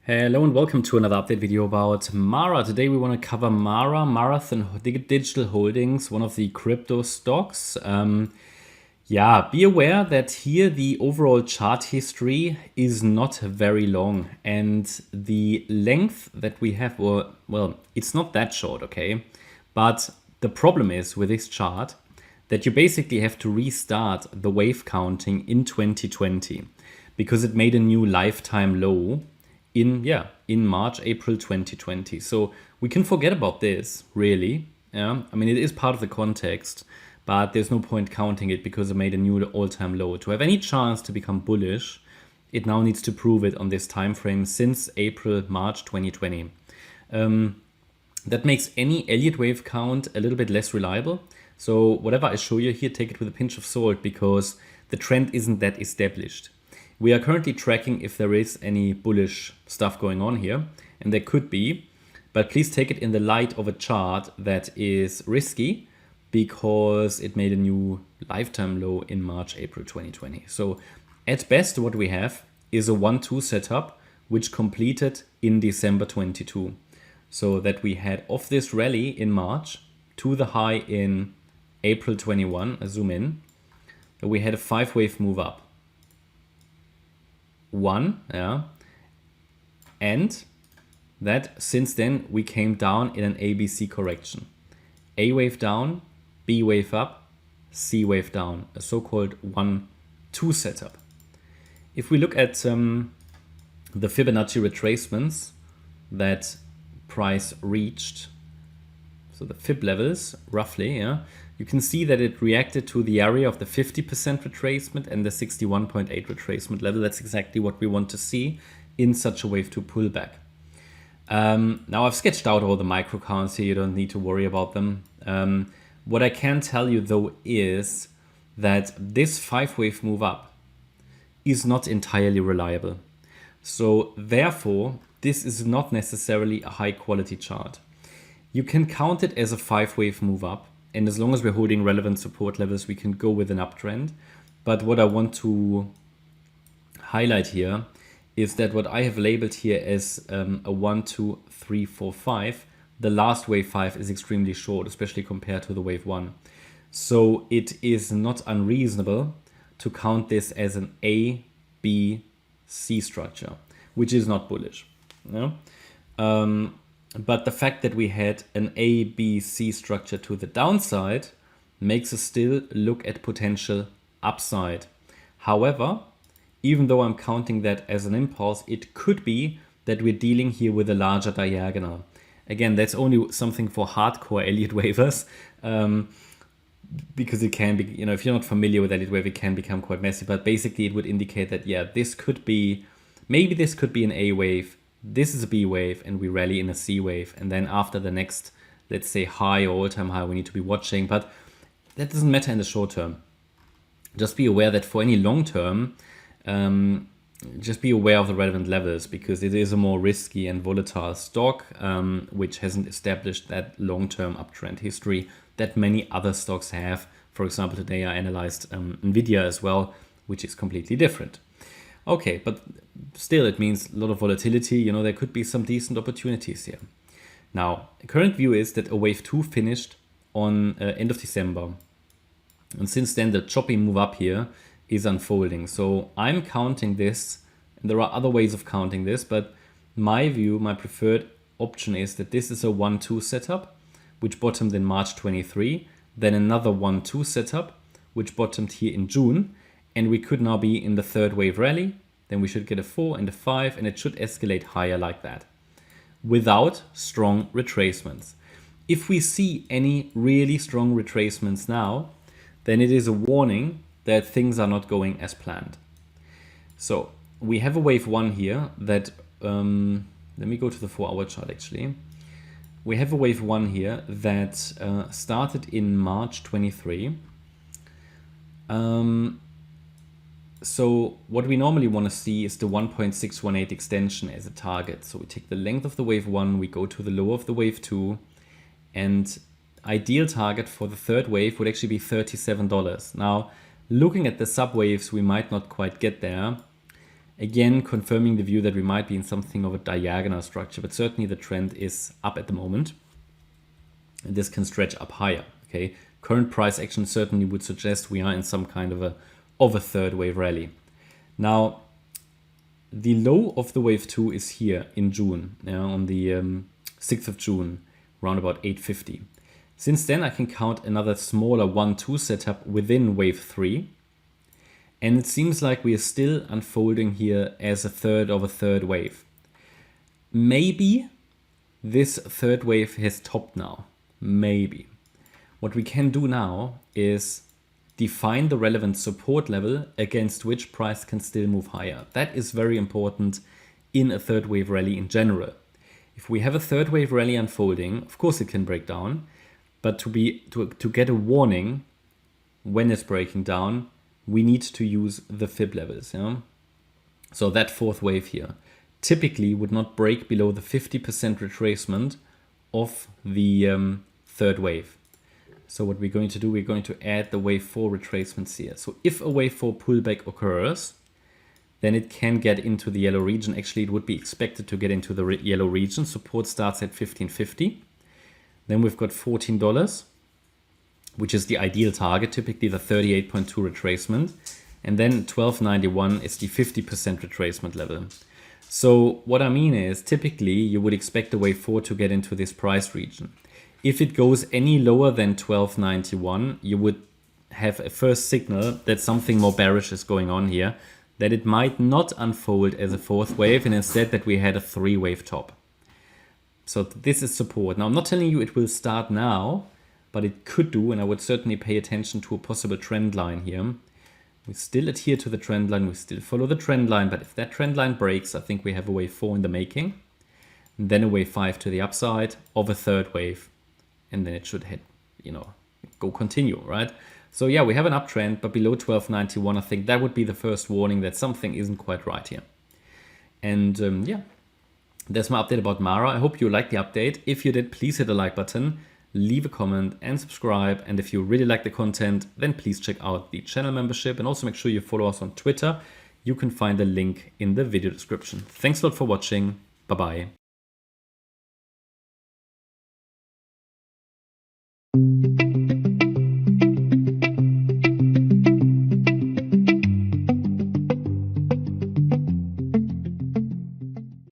Hello and welcome to another update video about Mara. Today we want to cover Marathon Digital Holdings, one of the crypto stocks. Be aware that here the overall chart history is not very long and the length that we have, well, it's not that short, okay? But the problem is with this chart that you basically have to restart the wave counting in 2020 because it made a new lifetime low in March, April 2020. So we can forget about this, really. Yeah, I mean, it is part of the context, but there's no point counting it because it made a new all-time low. To have any chance to become bullish, it now needs to prove it on this time frame since April, March 2020. That makes any Elliott wave count a little bit less reliable. So whatever I show you here, take it with a pinch of salt because the trend isn't that established. We are currently tracking if there is any bullish stuff going on here, and there could be, but please take it in the light of a chart that is risky because it made a new lifetime low in March, April 2020. So at best, what we have is a 1-2 setup, which completed in December 22. So that we had off this rally in March to the high in April 21, I zoom in, we had a 5-wave move up. And that since then we came down in an ABC correction. A wave down, B wave up, C wave down, a so-called 1-2 setup. If we look at the Fibonacci retracements that price reached, so the Fib levels roughly, you can see that it reacted to the area of the 50% retracement and the 61.8 retracement level. That's exactly what we want to see in such a wave 2 pullback. Now I've sketched out all the micro counts here. You don't need to worry about them. What I can tell you though is that this 5-wave move up is not entirely reliable. So therefore, this is not necessarily a high quality chart. You can count it as a 5-wave move up. And as long as we're holding relevant support levels, we can go with an uptrend. But what I want to highlight here is that what I have labeled here as a 1, 2, 3, 4, 5, the last wave 5 is extremely short, especially compared to the wave 1. So it is not unreasonable to count this as an A, B, C structure, which is not bullish. But the fact that we had an A, B, C structure to the downside makes us still look at potential upside. However, even though I'm counting that as an impulse, it could be that we're dealing here with a larger diagonal. Again, that's only something for hardcore Elliott wavers, because it can be, if you're not familiar with Elliott wave, it can become quite messy. But basically, it would indicate that, this could be, maybe this could be an A wave. This is a B wave and we rally in a C wave. And then after the next, let's say high or all-time high, we need to be watching. But that doesn't matter in the short term. Just be aware that for any long term, just be aware of the relevant levels because it is a more risky and volatile stock, which hasn't established that long-term uptrend history that many other stocks have. For example, today I analyzed Nvidia as well, which is completely different. Okay, but still it means a lot of volatility. There could be some decent opportunities here. Now, the current view is that a wave 2 finished on end of December. And since then, the choppy move up here is unfolding. So I'm counting this, and there are other ways of counting this, but my view, my preferred option is that this is a 1-2 setup, which bottomed in March 23, then another 1-2 setup, which bottomed here in June. And we could now be in the third wave rally. Then we should get a 4 and a 5, and it should escalate higher like that without strong retracements. If we see any really strong retracements now, then it is a warning that things are not going as planned. So we have a wave 1 here that, let me go to the 4-hour chart actually. We have a wave 1 here that started in March 23. So what we normally want to see is the 1.618 extension as a target. So we take the length of the wave 1, we go to the low of the wave 2, and ideal target for the third wave would actually be $37. Now, looking at the subwaves, we might not quite get there. Again, confirming the view that we might be in something of a diagonal structure, but certainly the trend is up at the moment. And this can stretch up higher, okay? Current price action certainly would suggest we are in some kind of a third wave rally. Now, the low of the wave 2 is here in June, on the 6th of June, around about 850. Since then, I can count another smaller 1-2 setup within wave 3. And it seems like we are still unfolding here as a third of a third wave. Maybe this third wave has topped now. Maybe. What we can do now is define the relevant support level against which price can still move higher. That is very important in a third wave rally in general. If we have a third wave rally unfolding, of course it can break down, but to get a warning when it's breaking down, we need to use the fib levels. So that fourth wave here typically would not break below the 50% retracement of the third wave. So what we're going to do, we're going to add the wave 4 retracements here. So if a wave 4 pullback occurs, then it can get into the yellow region. Actually, it would be expected to get into the yellow region. Support starts at 1550. Then we've got $14, which is the ideal target, typically the 38.2 retracement. And then 1291 is the 50% retracement level. So what I mean is, typically you would expect the wave 4 to get into this price region. If it goes any lower than 1291, you would have a first signal that something more bearish is going on here, that it might not unfold as a fourth wave and instead that we had a 3-wave top. So this is support. Now, I'm not telling you it will start now, but it could do, and I would certainly pay attention to a possible trend line here. We still adhere to the trend line, we still follow the trend line, but if that trend line breaks, I think we have a wave 4 in the making, and then a wave 5 to the upside of a third wave, and then it should hit, go continue, right? So yeah, we have an uptrend, but below 1291, I think that would be the first warning that something isn't quite right here. And yeah, that's my update about Mara. I hope you liked the update. If you did, please hit the like button, leave a comment and subscribe. And if you really like the content, then please check out the channel membership and also make sure you follow us on Twitter. You can find the link in the video description. Thanks a lot for watching. Bye-bye.